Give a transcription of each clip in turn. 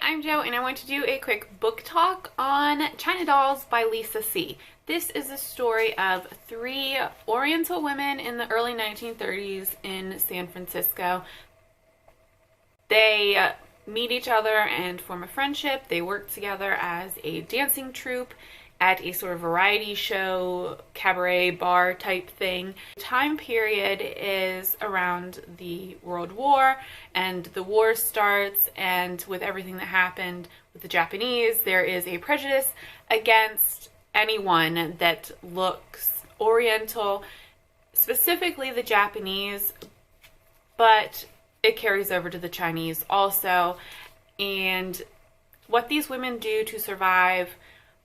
Hi, I'm Jo, and I want to do a quick book talk on China Dolls by Lisa See. This is a story of three Oriental women in the early 1930s in San Francisco. They meet each other and form a friendship. They work together as a dancing troupe at a sort of variety show, cabaret bar type thing. The time period is around the World War, and the war starts, and with everything that happened with the Japanese, there is a prejudice against anyone that looks Oriental, specifically the Japanese, but it carries over to the Chinese also. And what these women do to survive,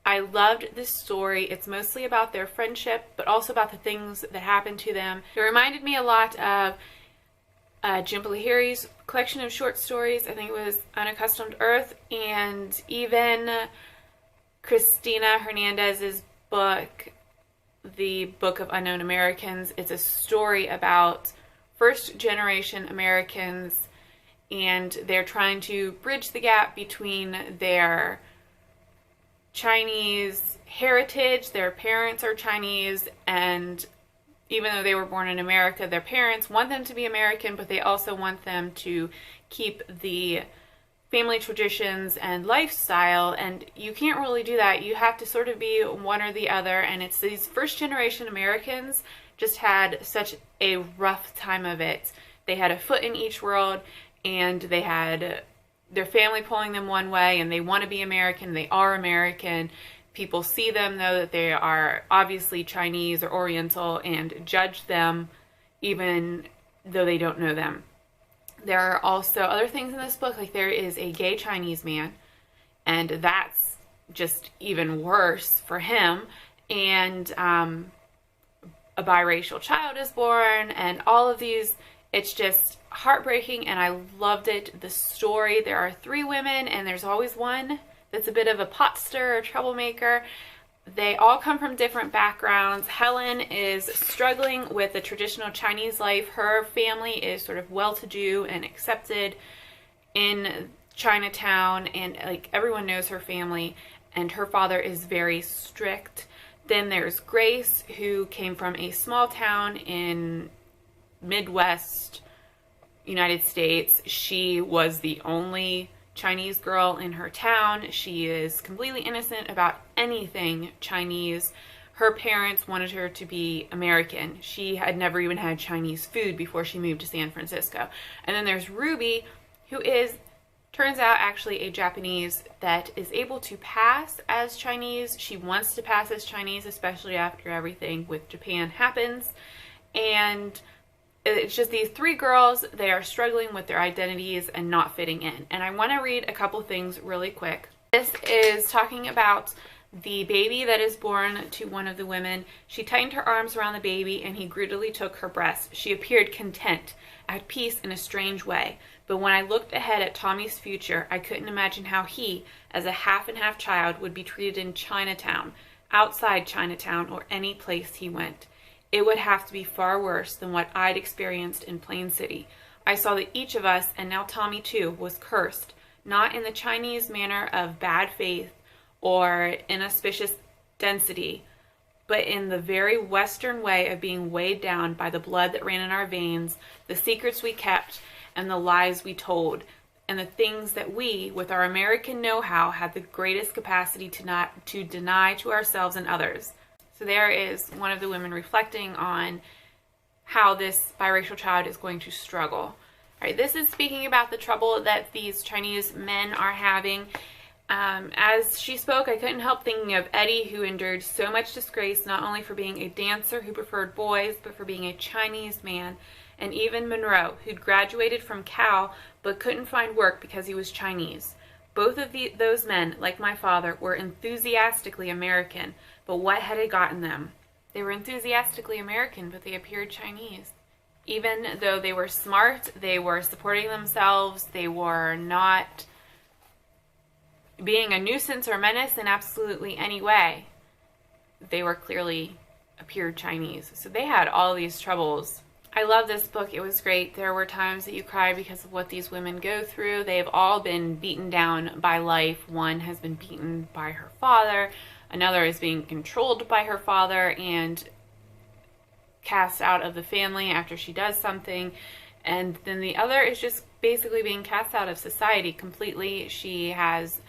I loved this story. It's mostly about their friendship, but also about the things that happened to them. It reminded me a lot of Jhumpa Lahiri's collection of short stories. I think it was Unaccustomed Earth, and even Cristina Hernandez's book, The Book of Unknown Americans. It's a story about first-generation Americans, and they're trying to bridge the gap between their Chinese heritage. Their parents are Chinese, and even though they were born in America, their parents want them to be American, but they also want them to keep the family traditions and lifestyle, and you can't really do that. You have to sort of be one or the other, and it's these first-generation Americans just had such a rough time of it. They had a foot in each world, and they had their family pulling them one way, and they want to be American. They are American. People see them, know that they are obviously Chinese or Oriental, and judge them even though they don't know them. There are also other things in this book, like there is a gay Chinese man, and that's just even worse for him. And a biracial child is born, and all of these, it's just heartbreaking, and I loved it. The story, there are three women, and there's always one that's a bit of a pot stirrer, a troublemaker. They all come from different backgrounds. Helen is struggling with the traditional Chinese life. Her family is sort of well-to-do and accepted in Chinatown, and like everyone knows her family, and her father is very strict. Then there's Grace, who came from a small town in Midwest United States. She was the only Chinese girl in her town. She is completely innocent about anything Chinese. Her parents wanted her to be American. She had never even had Chinese food before she moved to San Francisco. And then there's Ruby, who is, turns out, actually a Japanese that is able to pass as Chinese. She wants to pass as Chinese, especially after everything with Japan happens. And it's just these three girls. They are struggling with their identities and not fitting in. And I want to read a couple things really quick. This is talking about the baby that is born to one of the women. She tightened her arms around the baby, and he greedily took her breast. She appeared content, at peace in a strange way. But when I looked ahead at Tommy's future, I couldn't imagine how he, as a half-and-half child, would be treated in Chinatown, outside Chinatown, or any place he went. It would have to be far worse than what I'd experienced in Plain City. I saw that each of us, and now Tommy too, was cursed, not in the Chinese manner of bad faith or inauspicious density, but in the very Western way of being weighed down by the blood that ran in our veins, the secrets we kept, and the lies we told, and the things that we, with our American know-how, had the greatest capacity to deny to ourselves and others. So there is one of the women reflecting on how this biracial child is going to struggle. All right, this is speaking about the trouble that these Chinese men are having. As she spoke, I couldn't help thinking of Eddie, who endured so much disgrace, not only for being a dancer who preferred boys, but for being a Chinese man. And even Monroe, who'd graduated from Cal, but couldn't find work because he was Chinese. Both of those men, like my father, were enthusiastically American, but what had it gotten them? They were enthusiastically American, but they appeared Chinese. Even though they were smart, they were supporting themselves, they were not being a nuisance or menace in absolutely any way. They were clearly appeared Chinese. So they had all these troubles I love this book. It was great. There were times that you cried because of what these women go through. They've all been beaten down by life. One has been beaten by her father. Another is being controlled by her father and cast out of the family after she does something. And then the other is just basically being cast out of society completely. She has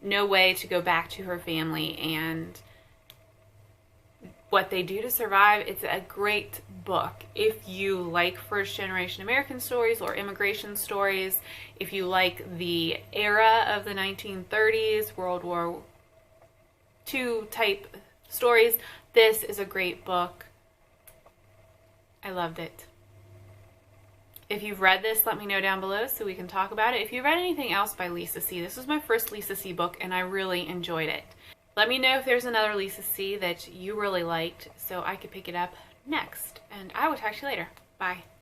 no way to go back to her family and what they do to survive. It's a great book. If you like first generation American stories or immigration stories, if you like the era of the 1930s, World War II type stories, this is a great book. I loved it. If you've read this, let me know down below so we can talk about it. If you've read anything else by Lisa See, this was my first Lisa See book and I really enjoyed it. Let me know if there's another Lisa See that you really liked so I could pick it up next. And I will talk to you later. Bye.